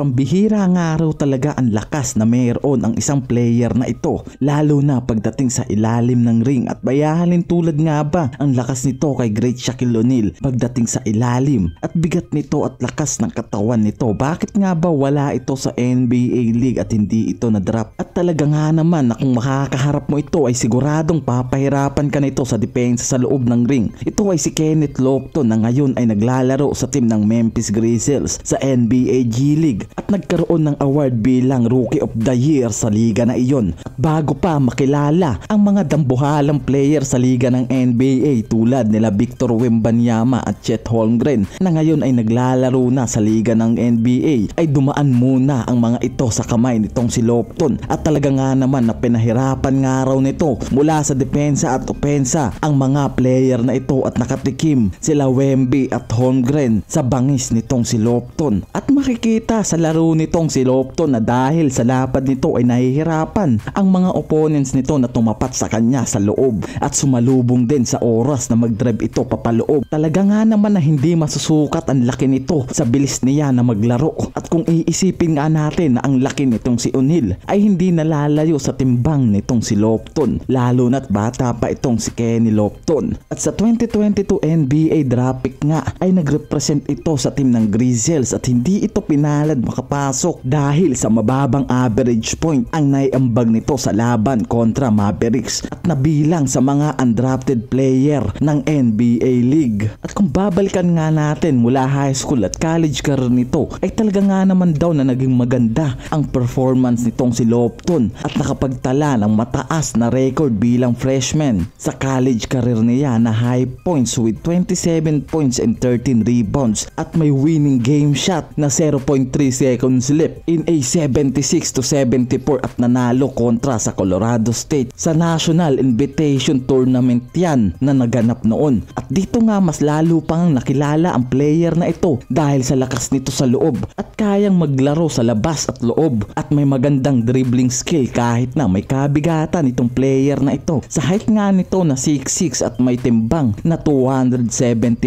Pambihira nga raw talaga ang lakas na mayroon ang isang player na ito, lalo na pagdating sa ilalim ng ring, at bayahalin tulad nga ba ang lakas nito kay Great Shaquille O'Neal pagdating sa ilalim, at bigat nito at lakas ng katawan nito. Bakit nga ba wala ito sa NBA League at hindi ito na-drop? At talaga nga naman na kung makakaharap mo ito ay siguradong papahirapan ka nito sa depensa sa loob ng ring. Ito ay si Kenneth Lofton na ngayon ay naglalaro sa team ng Memphis Grizzlies sa NBA G League at nagkaroon ng award bilang Rookie of the Year sa liga na iyon. At bago pa makilala ang mga dambuhalang player sa liga ng NBA tulad nila Victor Wembanyama at Chet Holmgren na ngayon ay naglalaro na sa liga ng NBA, ay dumaan muna ang mga ito sa kamay nitong si Lofton. At talaga nga naman na pinahirapan nga raw nito mula sa depensa at opensa ang mga player na ito at nakatikim sila Wemby at Holmgren sa bangis nitong si Lofton. At makikita sa laro nitong si Lofton na dahil sa lapad nito ay nahihirapan ang mga opponents nito na tumapat sa kanya sa loob at sumalubong din sa oras na mag-drive ito papaloob. Talaga nga naman na hindi masusukat ang laki nito sa bilis niya na maglaro. At kung iisipin nga natin na ang laki nitong si O'Neal ay hindi nalalayo sa timbang nitong si Lofton, lalo na't bata pa itong si Kenny Lofton. At sa 2022 NBA draft pick nga ay nagrepresent ito sa team ng Grizzlies at hindi ito pinalad makapasok dahil sa mababang average point ang naiambag nito sa laban kontra Mavericks at nabilang sa mga undrafted player ng NBA League. At kung babalikan nga natin mula high school at college career nito ay talaga nga naman daw na naging maganda ang performance nitong si Lofton at nakapagtala ng mataas na record bilang freshman sa college career niya na high points with 27 points and 13 rebounds at may winning game shot na 0.3 seconds left in a 76-74 at nanalo kontra sa Colorado State sa National Invitation Tournament yan na naganap noon. At dito nga mas lalo pang nakilala ang player na ito dahil sa lakas nito sa loob at kayang maglaro sa labas at loob at may magandang dribbling skill kahit na may kabigatan itong player na ito. Sa height nga nito na 6'6" at may timbang na 270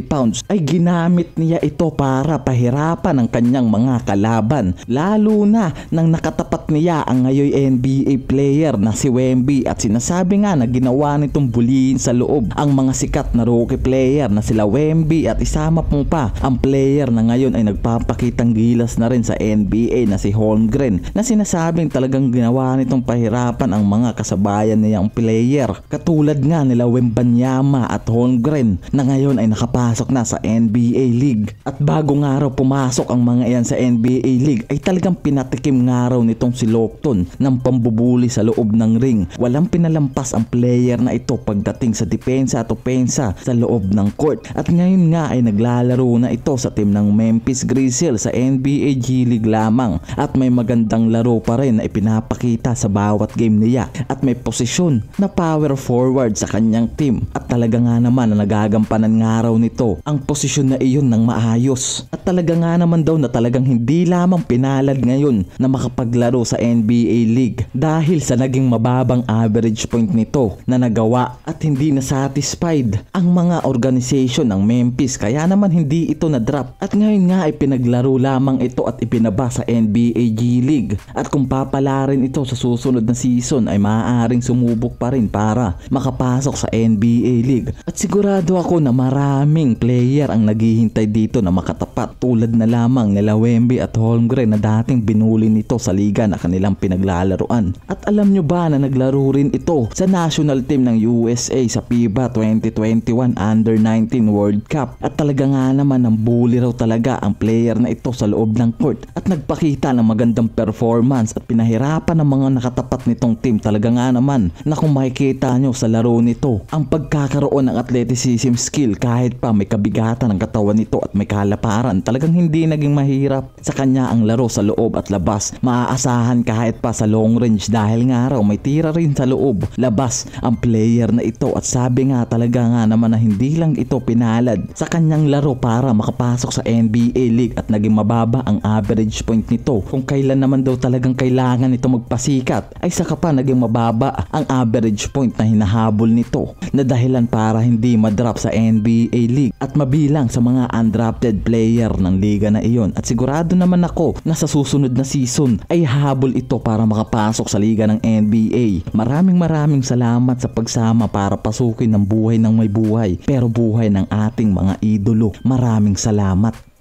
pounds ay ginamit niya ito para pahirapan ang kanyang mga kalaban, lalo na nang nakatapat niya ang ngayon NBA player na si Wemby at sinasabi nga na ginawa nitong bulihin sa loob ang mga sikat na rookie player na sila Wemby at isama mo pa ang player na ngayon ay nagpapakitang gilas na rin sa NBA na si Holmgren na sinasabing talagang ginawa nitong pahirapan ang mga kasabayan niyang player katulad nga nila Wembanyama at Holmgren na ngayon ay nakapasok na sa NBA League. At bago nga raw pumasok ang mga yan sa NBA League ay talagang pinatikim nga raw nitong si Lofton ng pambubuli sa loob ng ring. Walang pinalampas ang player na ito pagdating sa depensa at opensa sa loob ng court. At ngayon nga ay naglalaro na ito sa team ng Memphis Grizzlies sa NBA G League lamang at may magandang laro pa rin na ipinapakita sa bawat game niya at may posisyon na power forward sa kanyang team. At talaga nga naman na nagagampanan nga raw nito ang posisyon na iyon ng maayos. At talaga nga naman daw na talagang hindi lamang pinalad ngayon na makapaglaro sa NBA League dahil sa naging mababang average point nito na nagawa at hindi na satisfied ang mga organization ng Memphis kaya naman hindi ito na-drop. At ngayon nga ay pinaglaro lamang ito at ipinaba sa NBA G League. At kung papalarin ito sa susunod na season ay maaaring sumubok pa rin para makapasok sa NBA League. At sigurado ako na maraming player ang naghihintay dito na makatapat tulad na lamang nila Wemby at Holmgren na dating binuli nito sa liga na kanilang pinaglalaruan. At alam nyo ba na naglaro rin ito sa national team ng USA sa FIBA 2021 Under-19 World Cup. At talaga nga naman ang bully raw talaga ang player na ito sa loob ng court at nagpakita ng magandang performance at pinahirapan ng mga nakatapat nitong team. Talaga nga naman na kung makikita nyo sa laro nito ang pagkakaroon ng athleticism skill kahit pa may kabigatan ng katawan nito at may kalaparan, talagang hindi naging mahirap sa kanya ang laro sa loob at labas. Maaasahan kahit pa sa long range dahil nga raw may tira rin sa loob labas ang player na ito. At sabi nga talaga nga naman na hindi lang ito pinalad sa kanyang laro para makapasok sa NBA League at naging mababa ang average point nito. Kung kailan naman daw talagang kailangan nito magpasikat ay saka pa naging mababa ang average point na hinahabol nito na dahilan para hindi madrop sa NBA League at mabilang sa mga undrafted player ng liga na iyon. At sigurado naman inaasahan ako na sa susunod na season ay habol ito para makapasok sa liga ng NBA. Maraming salamat sa pagsama para pasukin ng buhay ng may buhay pero buhay ng ating mga idolo. Maraming salamat.